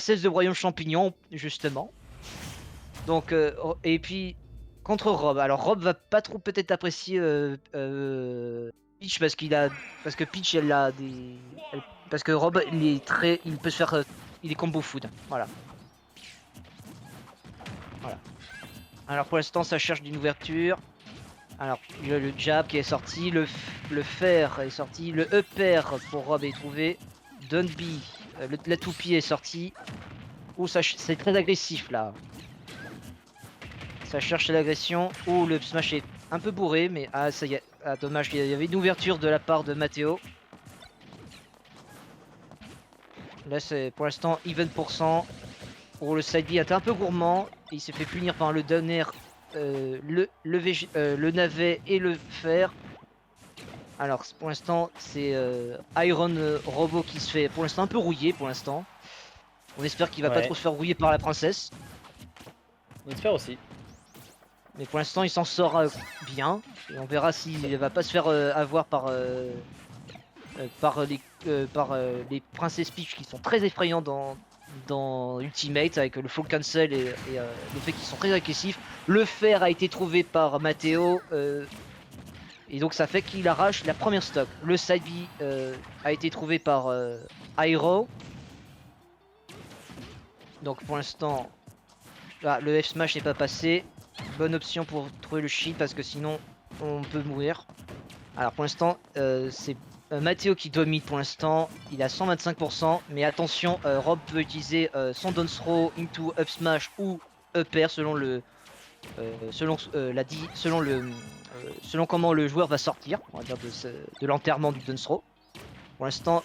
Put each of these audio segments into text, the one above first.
princesse de royaume champignon, justement. Donc, et puis contre Rob. Alors Rob va pas trop peut-être apprécier Peach parce que Peach elle a parce que Rob il peut se faire il est combo food. Voilà. Voilà. Alors pour l'instant ça cherche d'une ouverture. Alors le jab qui est sorti, le fer est sorti, le upper pour Rob est trouvé. Dunby, la toupie est sortie. Ouh c'est très agressif là. Ça cherche l'agression. Oh, le smash est un peu bourré, mais ah, ça y est. Ah, dommage, il y avait une ouverture de la part de Matteo. Là, c'est pour l'instant even %. Oh, le side B était un peu gourmand. Il s'est fait punir par le down air, le navet et le fer. Alors, pour l'instant, c'est Iron Robot qui se fait pour l'instant un peu rouiller. Pour l'instant, on espère qu'il va pas trop se faire rouiller par la princesse. On espère aussi. Mais pour l'instant, il s'en sort bien. Et on verra s'il va pas se faire avoir par les princesses Peach qui sont très effrayants dans Ultimate avec le full cancel et le fait qu'ils sont très agressifs. Le fer a été trouvé par Matteo et donc ça fait qu'il arrache la première stock. Le side B a été trouvé par Airo. Donc pour l'instant, le F smash n'est pas passé. Bonne option pour trouver le shield parce que sinon on peut mourir. Alors pour l'instant, c'est Matteo qui domine pour l'instant. Il a 125%, mais attention, Rob peut utiliser son down throw into up smash ou up air selon selon comment le joueur va sortir, on va dire de l'enterrement du down throw. Pour l'instant,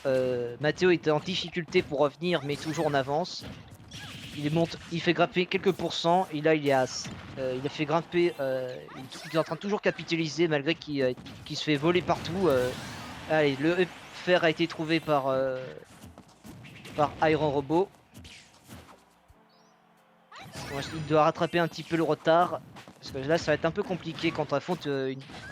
Matteo était en difficulté pour revenir, mais toujours en avance. Il fait grimper quelques pourcents et là il a fait grimper, il est en train de toujours capitaliser malgré qu'il se fait voler partout. Allez, le fer a été trouvé par Iron Robot. Il doit rattraper un petit peu le retard parce que là ça va être un peu compliqué quand on affronte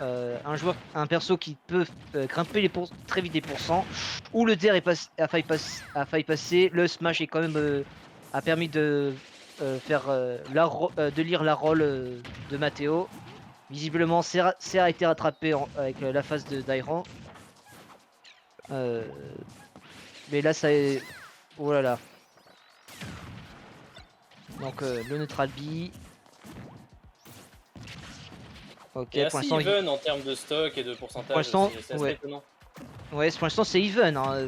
un perso qui peut grimper très vite les pourcents. Ou le DR a failli passer, le smash est quand même a permis de de lire la roll de Matteo. Visiblement, Serra a été rattrapé avec la phase d'Iron. Mais là, ça est. Oh là là. Donc, le neutral B. Ok, Et pour assez l'instant. even en termes de stock et de pourcentage. Pour l'instant, C'est assez ouais. étonnant. Ouais, pour l'instant, c'est even. Hein.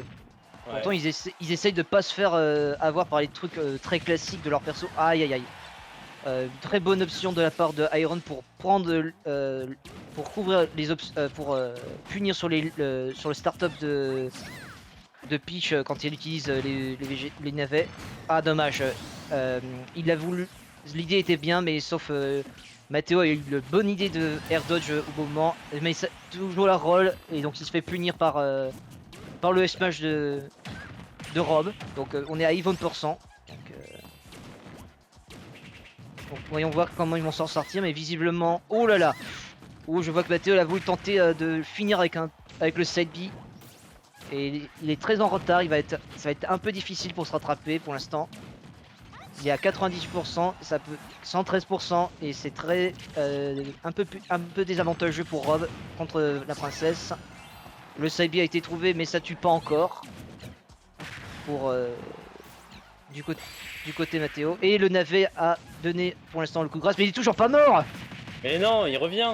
Pourtant, ils essayent de pas se faire avoir par les trucs très classiques de leur perso. Aïe aïe aïe. Une très bonne option de la part de Iron pour prendre pour couvrir les pour punir sur sur le start-up de Peach quand il utilise les navets. Ah dommage. Il a voulu. L'idée était bien, mais sauf Matteo a eu la bonne idée de air dodge au moment, mais ça, toujours la roll et donc il se fait punir par le smash de Rob. Donc on est à even %. Donc, voyons voir comment ils vont s'en sortir, mais visiblement, oh là là, oh je vois que Matteo a voulu tenter de finir avec le side B. Et il est très en retard, ça va être un peu difficile pour se rattraper pour l'instant. Il est à 98%, ça peut 113% et c'est très un peu désavantageux pour Rob contre la princesse. Le side B a été trouvé mais ça tue pas encore pour du côté Matteo. Et le navet a donné pour l'instant le coup de grâce, mais il est toujours pas mort. Mais non, il revient.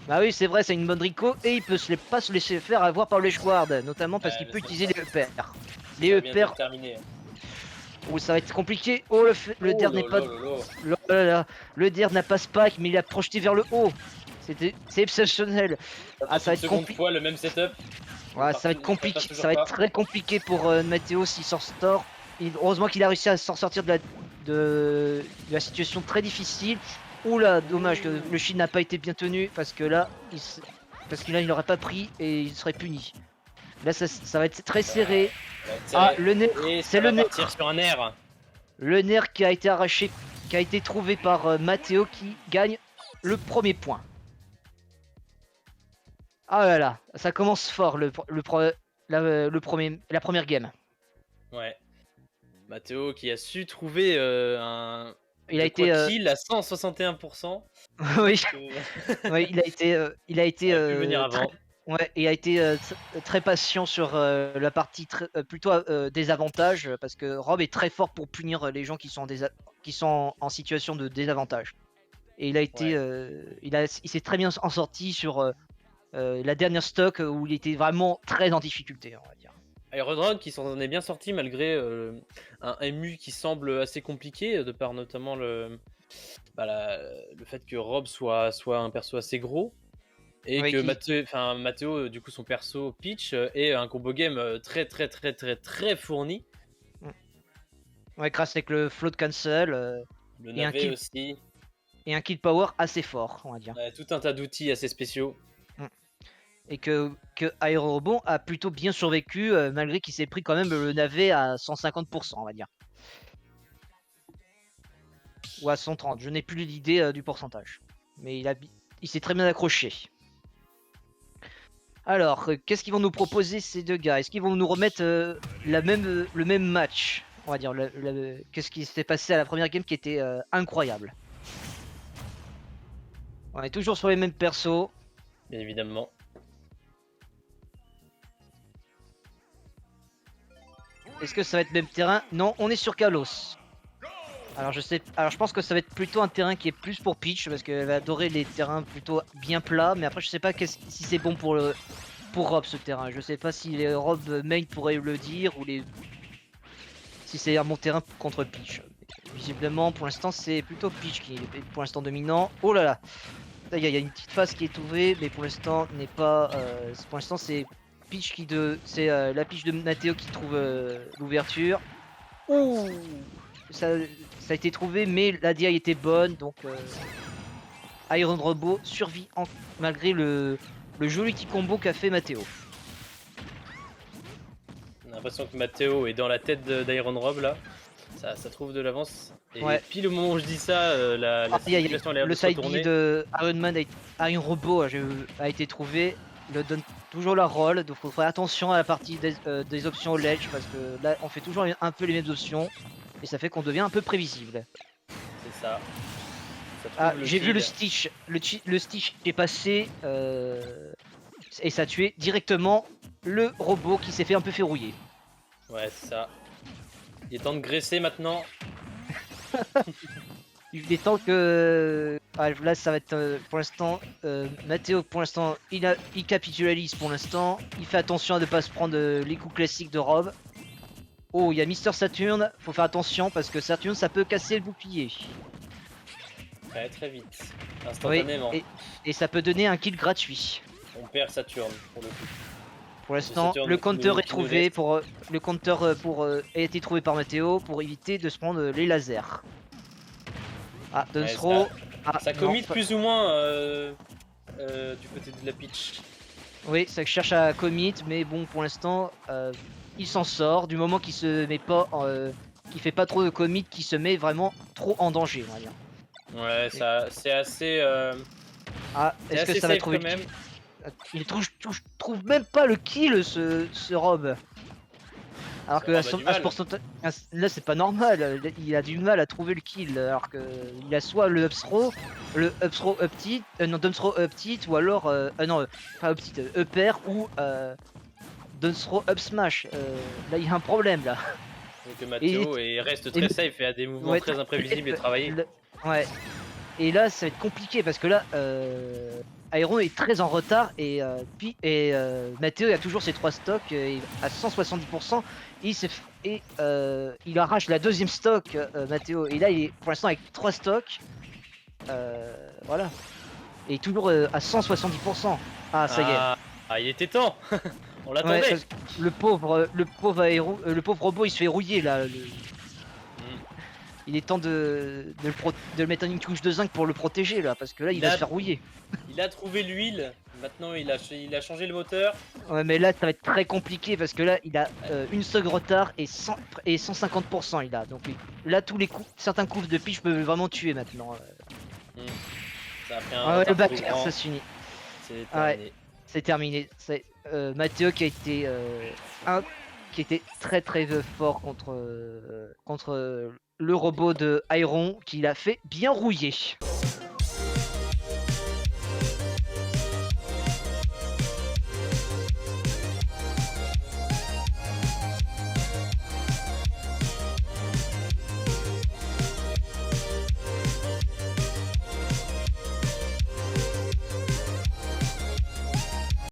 Bah oui, c'est vrai, c'est une bonne Rico et il peut pas se laisser faire avoir par le Schward, notamment parce qu'il peut utiliser les EPR. Les EPR. Oh, ça va être compliqué. Oh, le DER n'est pas. Le DER n'a pas spike, mais il a projeté vers le haut. C'est exceptionnel. Ah, ça va être compliqué. Le même setup. Ouais, ça va être compliqué. Ça va être très compliqué pour Matteo s'il s'en sort. Heureusement qu'il a réussi à s'en sortir de la situation très difficile. Oula, dommage que le shield n'a pas été bien tenu parce que là, il n'aurait pas pris et il serait puni. Là, ça va être très serré. Ah, le nerf, c'est le nerf. Sur un nerf. Le nerf qui a été arraché, qui a été trouvé par Matteo qui gagne le premier point. Ah là là, ça commence fort la première game. Ouais. Mathéo qui a su trouver un Il a été kill à 161%. oui, oui, il a été Ça aurait pu venir très, avant. ouais, il a été très patient sur la partie plutôt désavantage parce que Rob est très fort pour punir les gens qui sont qui sont en situation de désavantage. Et il a été, Ouais. il s'est très bien en sorti sur la dernière stock où il était vraiment très en difficulté, on va dire. Iron qui s'en est bien sorti malgré un MU qui semble assez compliqué, de par notamment le fait que Rob soit un perso assez gros. Et Ouais, que Mathéo, du coup, son perso Peach est un combo game très fourni. ouais, grâce avec le float cancel Le et un navet kill aussi. et un kill power assez fort, on va dire. Tout un tas d'outils assez spéciaux. Et que Aérobon a plutôt bien survécu malgré qu'il s'est pris quand même le navet à 150%, on va dire. Ou à 130, je n'ai plus l'idée du pourcentage. Mais il s'est très bien accroché. Alors, qu'est-ce qu'ils vont nous proposer ces deux gars? Est-ce qu'ils vont nous remettre le même match? On va dire, qu'est-ce qui s'est passé à la première game qui était incroyable? On est toujours sur les mêmes persos. Bien évidemment. Est-ce que ça va être le même terrain? Non, on est sur Kalos. Alors je pense que ça va être plutôt un terrain qui est plus pour Peach parce qu'elle va adorer les terrains plutôt bien plats. Mais après je sais pas si c'est bon pour Rob ce terrain. Je sais pas si les Rob main pourraient le dire ou si c'est un bon terrain contre Peach. Visiblement pour l'instant c'est plutôt Peach qui est pour l'instant dominant. Oh là là, il y a une petite phase qui est trouvée mais pour l'instant n'est pas. Pour l'instant c'est Peach c'est la Peach de Mathéo qui trouve l'ouverture. Ouh, ça a été trouvé, mais la DI était bonne, donc Iron Robot survit malgré le joli petit combo qu'a fait Mathéo. On a l'impression que Mathéo est dans la tête d'Iron Rob là. Ça trouve de l'avance. Et Ouais. pile au moment où je dis ça, la situation a l'air de le se side retourner. B de Iron Man Iron Robot a été trouvé. Il le donne toujours la roll, donc faut faire attention à la partie des options au ledge parce que là on fait toujours un peu les mêmes options et ça fait qu'on devient un peu prévisible. C'est ça. Ah, j'ai vu le Stitch, le Stitch est passé et ça a tué directement le robot qui s'est fait un peu verrouiller. Ouais, c'est ça. Il est temps de graisser maintenant. Il est temps que là ça va être pour l'instant Mathéo pour l'instant il capitulise pour l'instant. Il fait attention à ne pas se prendre les coups classiques de Rob. Oh, il y a Mister Saturn, faut faire attention parce que Saturn ça peut casser le bouclier. Très vite, instantanément. Oui, et ça peut donner un kill gratuit. On perd Saturn pour le coup. Pour l'instant, le counter est trouvé pour le counter a été trouvé par Mathéo pour éviter de se prendre les lasers. Ah, Dunsthrow. Ça commit plus ou moins du côté de la pitch. Oui, ça cherche à commit, mais bon, pour l'instant, il s'en sort du moment qu'il se met pas, qu'il fait pas trop de commit, qu'il se met vraiment trop en danger, on va dire. Ouais, ça, c'est assez. Ah, est-ce que ça va trouver le kill? Il trouve même pas le kill, ce Rob. Alors que là c'est pas normal, il a du mal à trouver le kill alors que il a soit le up up tilt, non Dunsthrow up tilt ou alors non pas up tilt, upper ou Dunsthrow up smash. Là il y a un problème là. Donc Mathéo reste très safe et a des mouvements très imprévisibles et travaillés. Ouais. Et là ça va être compliqué parce que là Iron est très en retard et Mathéo a toujours ses 3 stocks à 170%. Il arrache la deuxième stock Mathéo et là il est pour l'instant avec 3 stocks. Voilà. Et toujours à 170%. Ah ça y est. Ah il était temps. On l'attendait. Ouais, le pauvre robot il se fait rouiller là. Il est temps de le mettre en une touche de zinc pour le protéger là, parce que là il va se faire rouiller. Il a trouvé l'huile, maintenant il a changé le moteur. Ouais mais là ça va être très compliqué parce que là il a une seconde retard et 150% il a. Donc là tous les coups, certains coups de pitch peuvent vraiment tuer maintenant. Ça a pris un le backer ça s'unit. C'est terminé. C'est terminé. Mathéo qui a été qui était très fort contre le robot de Iron qui l'a fait bien rouiller.